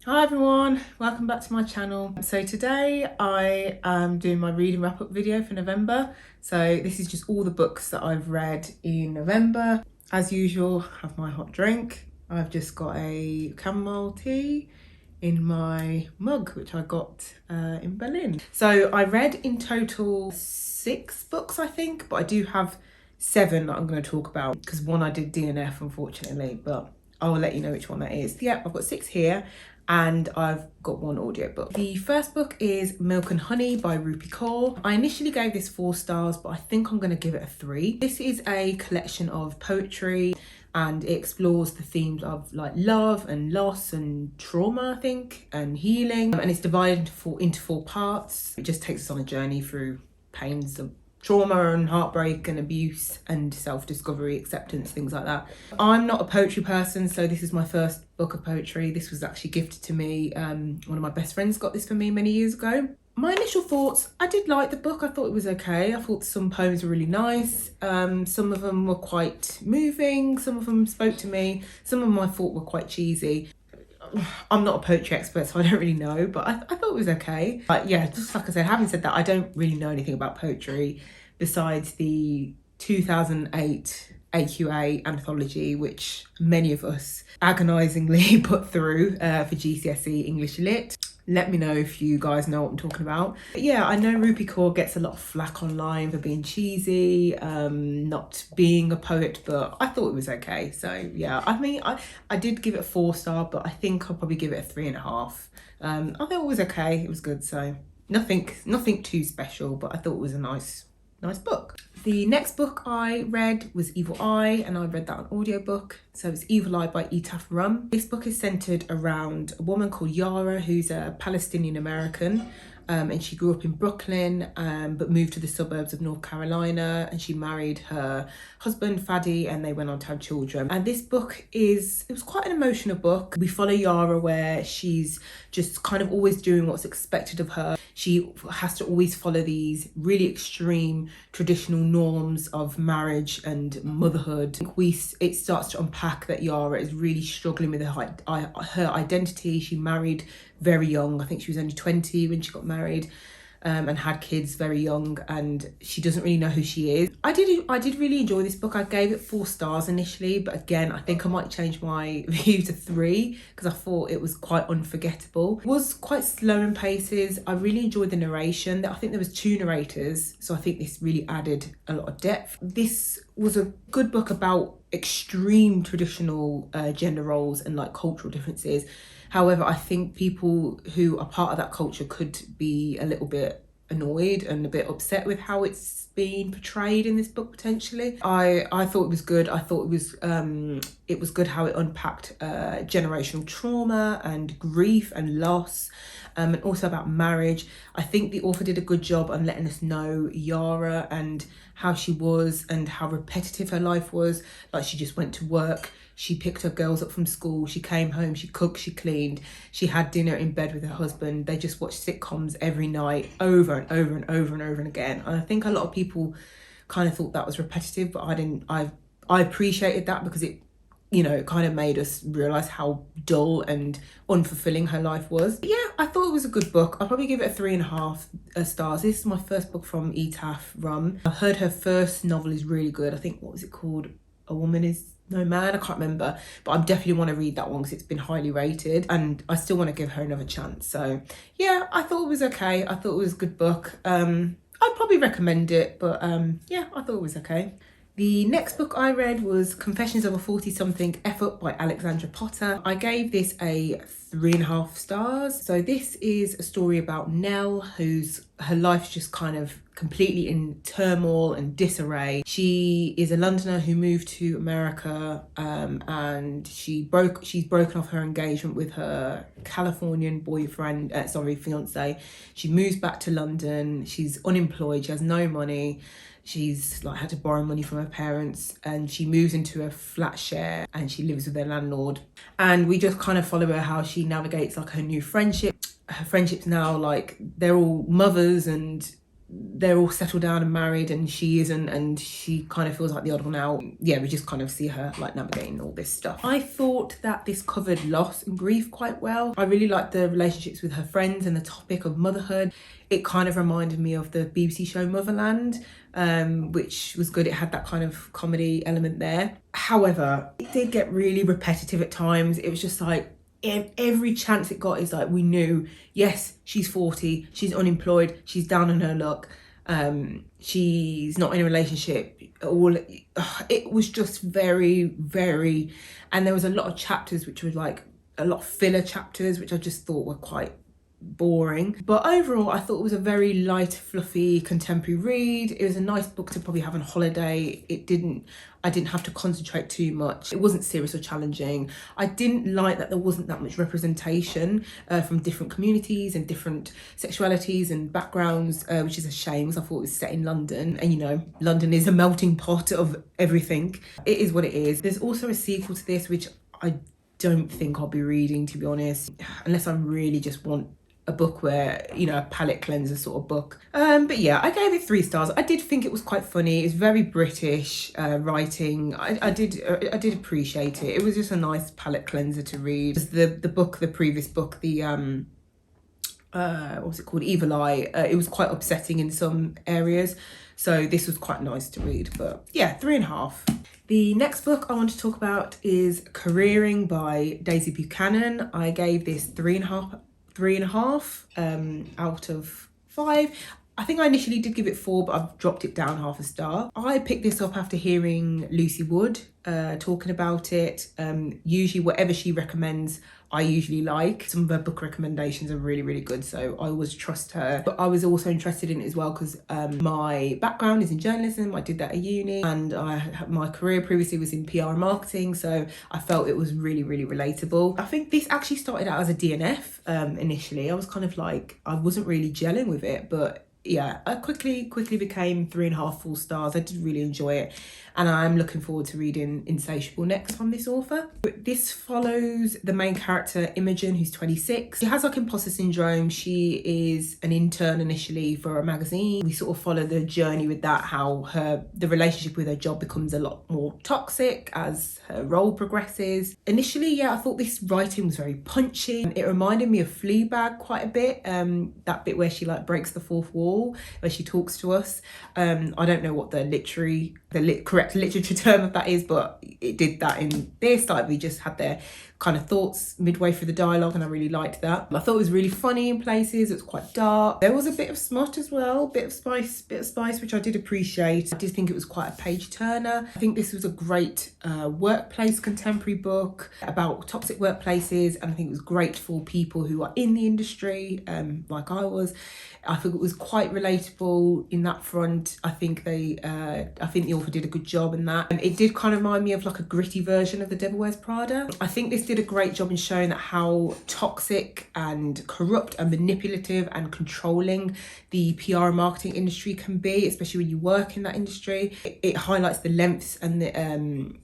Hi everyone, welcome back to my channel. So today I am doing my reading wrap-up video for November. So this is just all the books that I've read in November. As usual, have my hot drink. I've just got a chamomile tea in my mug, which I got in Berlin. So I read in total 6 books, I think, but I do have 7 that I'm going to talk about because one I did DNF, unfortunately, but I will let you know which one that is. Yeah, I've got 6 here. And I've got 1 audiobook. The first book is Milk and Honey by Rupi Kaur. I initially gave this 4 stars, but I think I'm going to give it a 3. This is a collection of poetry and it explores the themes of like love and loss and trauma, I think, and healing. And it's divided into 4 parts. It just takes us on a journey through pains of trauma and heartbreak and abuse and self-discovery, acceptance, things like that. I'm not a poetry person, so this is my first book of poetry. This was actually gifted to me. One of my best friends got this for me many years ago. My initial thoughts, I did like the book. I thought it was okay. I thought some poems were really nice. Some of them were quite moving. Some of them spoke to me. Some of them I thought were quite cheesy. I'm not a poetry expert, so I don't really know, but I thought it was okay. But yeah, just like I said, having said that, I don't really know anything about poetry besides the 2008 AQA anthology, which many of us agonisingly put through for GCSE English Lit. Let me know if you guys know what I'm talking about. But yeah, I know Rupi Kaur gets a lot of flack online for being cheesy, not being a poet, but I thought it was okay. So yeah, I mean, I did give it a 4 star, but I think I'll probably give it a 3.5. I thought it was okay. It was good. So nothing too special, but I thought it was a nice book. The next book I read was Evil Eye, and I read that on audiobook. So it's Evil Eye by Etaf Rum. This book is centered around a woman called Yara, who's a Palestinian American, and she grew up in Brooklyn, but moved to the suburbs of North Carolina, and she married her husband Fadi, and they went on to have children. And this book it was quite an emotional book. We follow Yara where she's just kind of always doing what's expected of her. She has to always follow these really extreme traditional norms of marriage and motherhood. It starts to unpack that Yara is really struggling with her identity. She married very young. I think she was only 20 when she got married, and had kids very young, and she doesn't really know who she is. I did really enjoy this book. I gave it 4 stars initially, but again, I think I might change my view to 3 because I thought it was quite unforgettable. It was quite slow in paces. I really enjoyed the narration. I think there was 2 narrators, so I think this really added a lot of depth. This was a good book about extreme traditional gender roles and like cultural differences. However, I think people who are part of that culture could be a little bit annoyed and a bit upset with how it's being portrayed in this book potentially. I thought it was good. I thought it was good how it unpacked generational trauma and grief and loss, and also about marriage. I think the author did a good job on letting us know Yara and how she was and how repetitive her life was. Like, she just went to work, she picked her girls up from school, she came home, she cooked, she cleaned, she had dinner in bed with her husband. They just watched sitcoms every night over and over and over and over and again. And I think a lot of people kind of thought that was repetitive, but I didn't. I appreciated that because it, you know, it kind of made us realise how dull and unfulfilling her life was. But yeah, I thought it was a good book. I'll probably give it a 3.5 stars. This is my first book from Etaf Rum. I heard her first novel is really good. I think, what was it called? A Woman Is No Man, I can't remember, but I definitely want to read that one because it's been highly rated and I still want to give her another chance. So yeah, I thought it was okay. I thought it was a good book. I'd probably recommend it, but yeah, I thought it was okay. The next book I read was Confessions of a 40-something Effort by Alexandra Potter. I gave this a 3.5 stars. So this is a story about Nell, her life's just kind of completely in turmoil and disarray. She is a Londoner who moved to America, and she's broken off her engagement with her Californian fiance. She moves back to London. She's unemployed. She has no money. She's like had to borrow money from her parents, and she moves into a flat share and she lives with her landlord. And we just kind of follow her how she navigates like her new friendship. Her friendships now, like, they're all mothers and they're all settled down and married and she isn't, and she kind of feels like the odd one out. Yeah, we just kind of see her like navigating all this stuff. I thought that this covered loss and grief quite well. I really liked the relationships with her friends and the topic of motherhood. It kind of reminded me of the BBC show Motherland, which was good. It had that kind of comedy element there. However, it did get really repetitive at times. It was just like, every chance it got is like, we knew, yes, she's 40, she's unemployed, she's down on her luck, she's not in a relationship. It was just very, and there was a lot of chapters which were like a lot of filler chapters, which I just thought were quite boring. But overall, I thought it was a very light, fluffy, contemporary read. It was a nice book to probably have on holiday. I didn't have to concentrate too much. It wasn't serious or challenging. I didn't like that there wasn't that much representation from different communities and different sexualities and backgrounds, which is a shame because I thought it was set in London, and you know, London is a melting pot of everything. It is what it is. There's also a sequel to this, which I don't think I'll be reading, to be honest, unless I really just want a book where, you know, a palate cleanser sort of book. But yeah, I gave it 3 stars. I did think it was quite funny. It's very British writing. I did appreciate it. It was just a nice palate cleanser to read. The previous book, the what was it called, Evil Eye, it was quite upsetting in some areas, so this was quite nice to read. But yeah, 3.5. The next book I want to talk about is Careering by Daisy Buchanan. I gave this 3.5 out of 5. I think I initially did give it 4, but I've dropped it down half a star. I picked this up after hearing Lucy Wood talking about it. Usually whatever she recommends, I usually like. Some of her book recommendations are really good, so I always trust her. But I was also interested in it as well because my background is in journalism. I did that at uni, and my career previously was in PR and marketing, so I felt it was really relatable. I think this actually started out as a DNF initially. I was kind of like, I wasn't really gelling with it, but yeah, I quickly became 3.5 full stars. I did really enjoy it, and I'm looking forward to reading Insatiable next from this author. This follows the main character, Imogen, who's 26. She has like imposter syndrome. She is an intern initially for a magazine. We sort of follow the journey with that, how the relationship with her job becomes a lot more toxic as her role progresses. Initially, yeah, I thought this writing was very punchy. It reminded me of Fleabag quite a bit. That bit where she like breaks the fourth wall, where she talks to us. I don't know what the correct literature term of that is, but it did that in this. Like, we just had their kind of thoughts midway through the dialogue, and I really liked that. I thought it was really funny in places. It was quite dark. There was a bit of smut as well, bit of spice, which I did appreciate. I did think it was quite a page turner. I think this was a great workplace contemporary book about toxic workplaces, and I think it was great for people who are in the industry, like I was. I think it was quite relatable in that front. I think the author did a good job in that. It did kind of remind me of like a gritty version of The Devil Wears Prada. I think this did a great job in showing that how toxic and corrupt and manipulative and controlling the PR and marketing industry can be, especially when you work in that industry. It highlights the lengths and the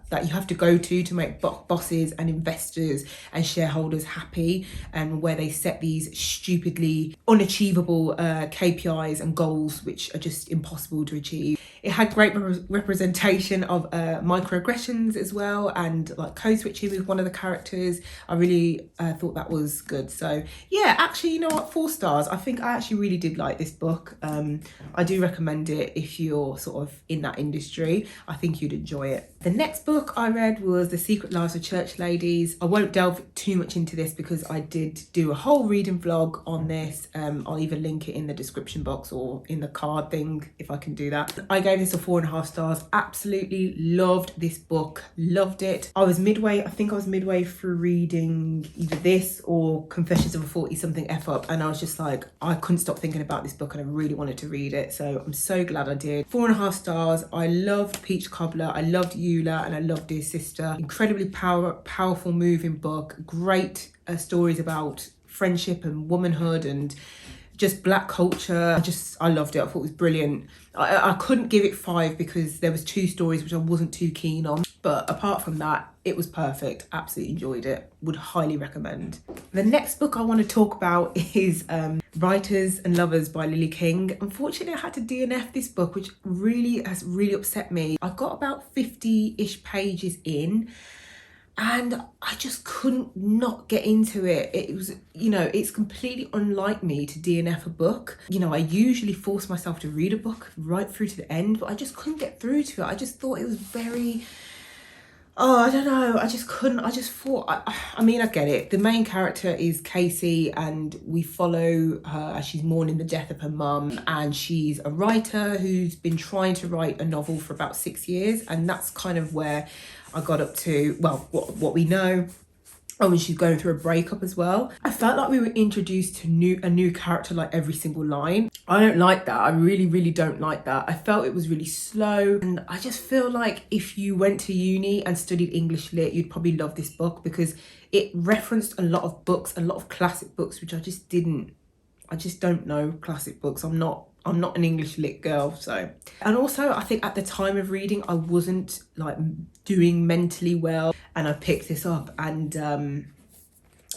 that you have to go to make bosses and investors and shareholders happy, and where they set these stupidly unachievable KPIs and goals which are just impossible to achieve. It had great representation of microaggressions as well, and like code switching with one of the characters. I really thought that was good. So yeah, actually, you know what, 4 stars. I think I actually really did like this book. I do recommend it if you're sort of in that industry. I think you'd enjoy it. The next book I read was The Secret Lives of Church Ladies. I won't delve too much into this because I did do a whole reading vlog on this. I'll either link it in the description box or in the card thing if I can do that. I gave this a 4.5 stars. Absolutely loved this book. Loved it. I think I was midway through reading either this or Confessions of a 40-something F-up, and I was just like, I couldn't stop thinking about this book and I really wanted to read it. So I'm so glad I did. 4.5 stars. I loved Peach Cobbler. I loved Eula, and I loved Dear Sister. Incredibly powerful, moving book. Great stories about friendship and womanhood and just black culture. I loved it. I thought it was brilliant. I couldn't give it 5 because there was 2 stories which I wasn't too keen on, but apart from that, It was perfect. Absolutely enjoyed it. Would highly recommend. The next book I want to talk about is Writers and Lovers by Lily King. Unfortunately, I had to DNF this book, which has really upset me. I got about 50-ish pages in, and I just couldn't not get into it. It was, it's completely unlike me to DNF a book. I usually force myself to read a book right through to the end, but I just couldn't get through to it. I just thought it was very... I don't know. I just couldn't. I just thought, I mean, I get it. The main character is Casey, and we follow her as she's mourning the death of her mum. And she's a writer who's been trying to write a novel for about 6 years. And that's kind of where I got up to, well, what we know. Oh, and she's going through a breakup as well. I felt like we were introduced to a new character like every single line. I don't like that. I really, really don't like that. I felt it was really slow. And I just feel like if you went to uni and studied English lit, you'd probably love this book because it referenced a lot of books, a lot of classic books, which I just don't know classic books. I'm not an English lit girl, so. And also, I think at the time of reading, I wasn't like doing mentally well, and I picked this up, and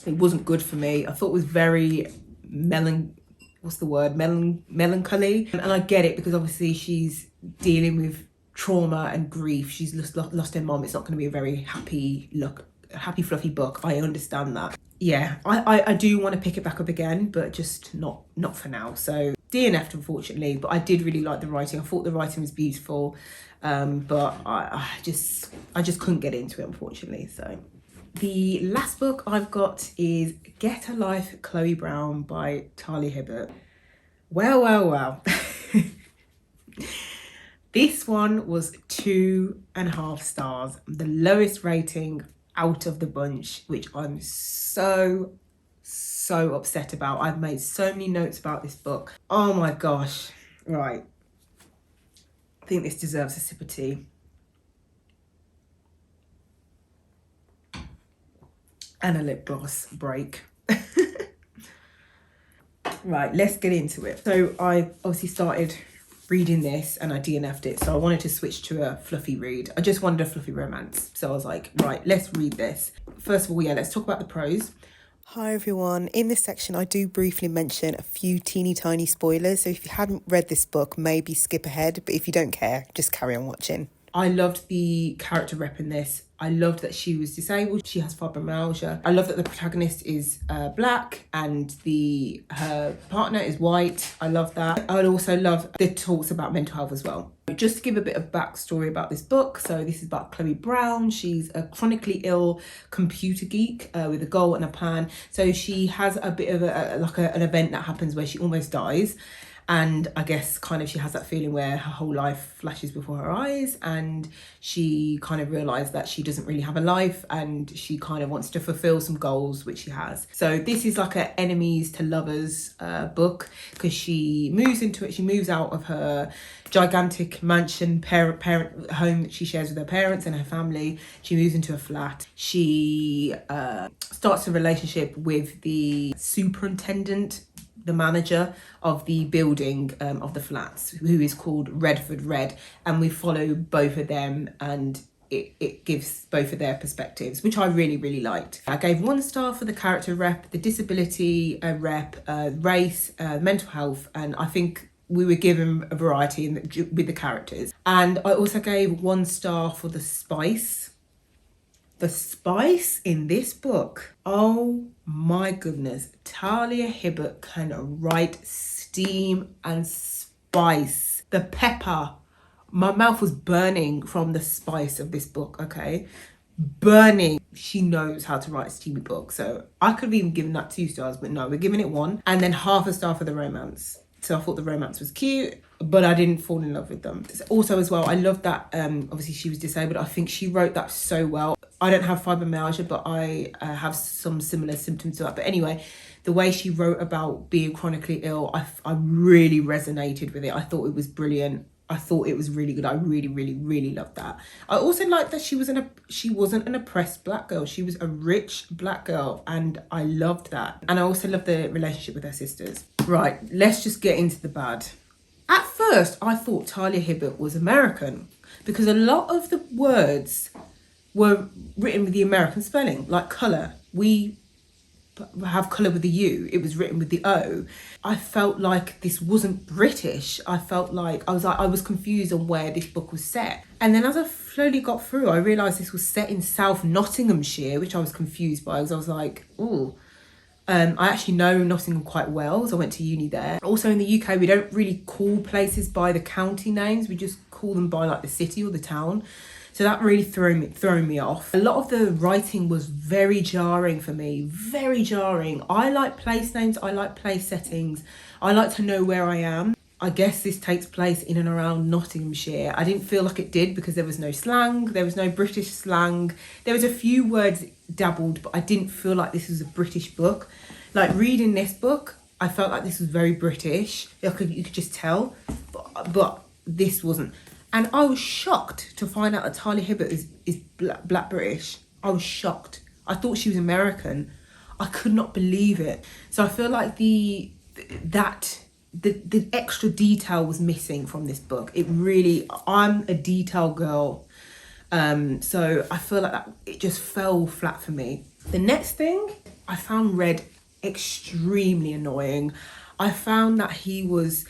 it wasn't good for me. I thought it was very melancholy, and I get it because obviously she's dealing with trauma and grief. She's lost her mom. It's not going to be a very happy fluffy book. I understand that. Yeah, I do want to pick it back up again, but just not for now. So DNF'd, unfortunately, but I did really like the writing. I thought the writing was beautiful, but I just couldn't get into it, unfortunately. So the last book I've got is Get a Life, Chloe Brown by Talia Hibbert. Well. This one was 2.5 stars, the lowest rating out of the bunch, which I'm so upset about. I've made so many notes about this book. Oh my gosh. Right. I think this deserves a sip of tea. And a lip gloss break. Right, let's get into it. So I obviously started reading this and I DNF'd it, so I wanted to switch to a fluffy read. I just wanted a fluffy romance, so I was like, right, let's read this. First of all, let's talk about the prose. Hi everyone, in this section I do briefly mention a few teeny tiny spoilers, so if you hadn't read this book, maybe skip ahead, but if you don't care, just carry on watching. I loved the character rep in this. I loved that she was disabled. She has fibromyalgia. I love that the protagonist is black and her partner is white. I love that. I also love the talks about mental health as well. Just to give a bit of backstory about this book. So this is about Chloe Brown. She's a chronically ill computer geek with a goal and a plan. So she has a bit of an event that happens where she almost dies. And I guess kind of she has that feeling where her whole life flashes before her eyes, and she kind of realised that she doesn't really have a life, and she kind of wants to fulfil some goals, which she has. So this is like a enemies to lovers book, because she moves into it. She moves out of her gigantic mansion parent home that she shares with her parents and her family. She moves into a flat. She starts a relationship with the superintendent, the manager of the building of the flats, who is called Redford Red, and we follow both of them, and it gives both of their perspectives, which I really, really liked. I gave 1 star for the character rep, the disability rep, race, mental health, and I think we were given a variety with the characters. And I also gave 1 star for the spice. The spice in this book, oh my goodness, Talia Hibbert can write steam and spice. The pepper, my mouth was burning from the spice of this book, okay? Burning. She knows how to write a steamy book. So I could have even given that 2 stars, but no, we're giving it 1. And then 1/2 star for the romance. So I thought the romance was cute, but I didn't fall in love with them. Also as well, I love that, obviously she was disabled. I think she wrote that so well. I don't have fibromyalgia, but I have some similar symptoms to that. But anyway, the way she wrote about being chronically ill, I really resonated with it. I thought it was brilliant. I thought it was really good. I really, really, really loved that. I also liked that she wasn't an oppressed black girl. She was a rich black girl, and I loved that. And I also loved the relationship with her sisters. Right, let's just get into the bad. At first, I thought Talia Hibbert was American, because a lot of the words were written with the American spelling, like colour. We have colour with the U, it was written with the O. I felt like this wasn't British. I felt like I was confused on where this book was set. And then as I slowly got through, I realised this was set in South Nottinghamshire, which I was confused by, because I was like, oh. I actually know Nottingham quite well, so I went to uni there. Also in the UK, we don't really call places by the county names, we just call them by like the city or the town. So that really thrown me off. A lot of the writing was very jarring for me, very jarring. I like place names, I like place settings. I like to know where I am. I guess this takes place in and around Nottinghamshire. I didn't feel like it did because there was no slang, there was no British slang. There was a few words dabbled, but I didn't feel like this was a British book. Like reading this book, I felt like this was very British. You could just tell, but this wasn't. And I was shocked to find out that Talia Hibbert is black British. I was shocked. I thought she was American. I could not believe it. So I feel like the extra detail was missing from this book. It really, I'm a detail girl. So I feel like it just fell flat for me. The next thing I found read extremely annoying. I found that he was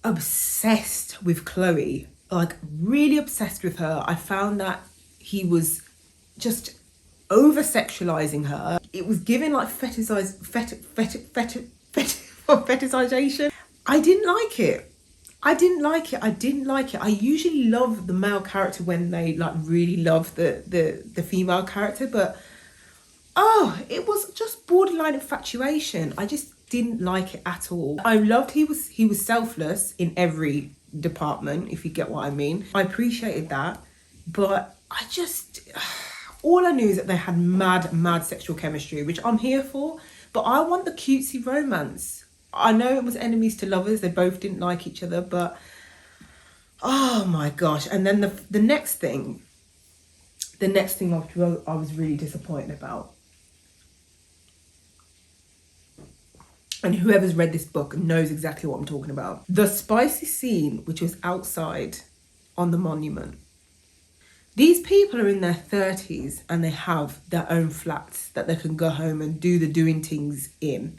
obsessed with Chloe, like really obsessed with her. I found that he was just over sexualizing her. It was giving like fetishization. I didn't like it. I didn't like it. I usually love the male character when they like really love the female character, but it was just borderline infatuation. I just didn't like it at all. I loved he was selfless in every department, if you get what I mean. I appreciated that, but I just, all I knew is that they had mad sexual chemistry, which I'm here for, but I want the cutesy romance. I know it was enemies to lovers, they both didn't like each other, but oh my gosh. And then the next thing I was really disappointed about. And whoever's read this book knows exactly what I'm talking about. The spicy scene, which was outside on the monument. These people are in their 30s and they have their own flats that they can go home and do the doing things in.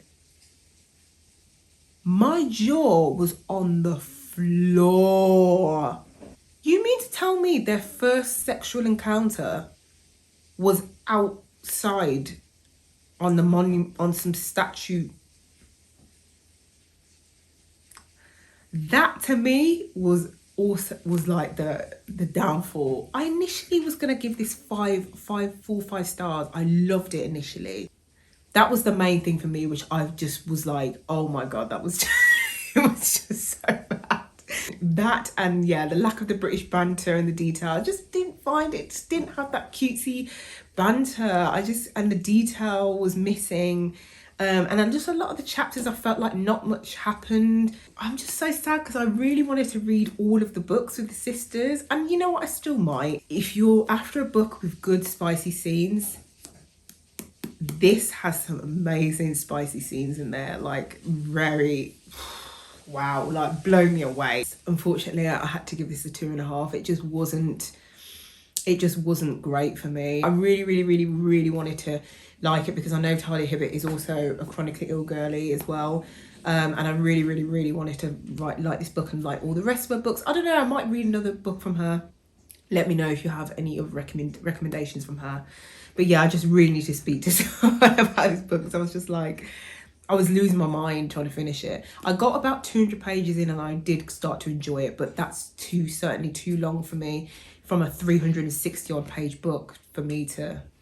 My jaw was on the floor. You mean to tell me their first sexual encounter was outside on the monument, on some statue? That to me was like the downfall. I initially was gonna give this 5 stars. I loved it initially. That was the main thing for me, which I just was like, oh my god, that was just, it was just so bad. That and yeah, the lack of the British banter and the detail. I just didn't find it. Just didn't have that cutesy banter. And the detail was missing. And then just a lot of the chapters, I felt like not much happened. I'm just so sad because I really wanted to read all of the books with the sisters. And you know what, I still might. If you're after a book with good spicy scenes, this has some amazing spicy scenes in there. Like very, wow, like blow me away. Unfortunately, I had to give this a 2.5. It just wasn't great for me. I really wanted to like it because I know Talia Hibbert is also a chronically ill girly as well. And I really wanted to like this book and like all the rest of her books. I don't know, I might read another book from her. Let me know if you have any of recommendations from her. But yeah, I just really need to speak to someone about this book because I was just like, I was losing my mind trying to finish it. I got about 200 pages in and I did start to enjoy it, but that's certainly too long for me. From a 360 odd page book for me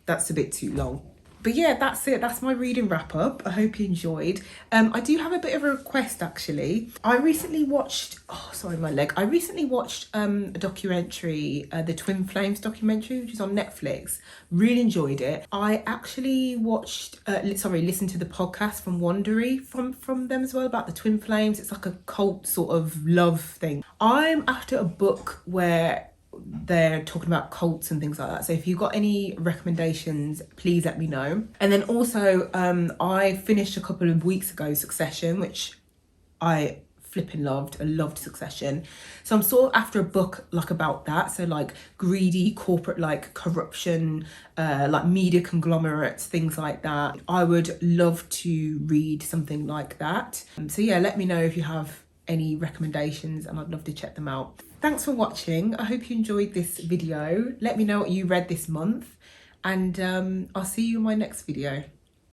that's a bit too long. But yeah, that's it. That's my reading wrap up. I hope you enjoyed. I do have a bit of a request actually. I recently watched, I recently watched a documentary, the Twin Flames documentary, which is on Netflix. Really enjoyed it. I actually listened to the podcast from Wandery from them as well about the Twin Flames. It's like a cult sort of love thing. I'm after a book where they're talking about cults and things like that, so if you've got any recommendations, please let me know. And then also I finished a couple of weeks ago Succession, which I flipping loved. I loved Succession. So I'm sort of after a book like about that. So like greedy corporate, like corruption, like media conglomerates, things like that. I would love to read something like that. So yeah, let me know if you have any recommendations and I'd love to check them out. Thanks for watching. I hope you enjoyed this video. Let me know what you read this month and I'll see you in my next video.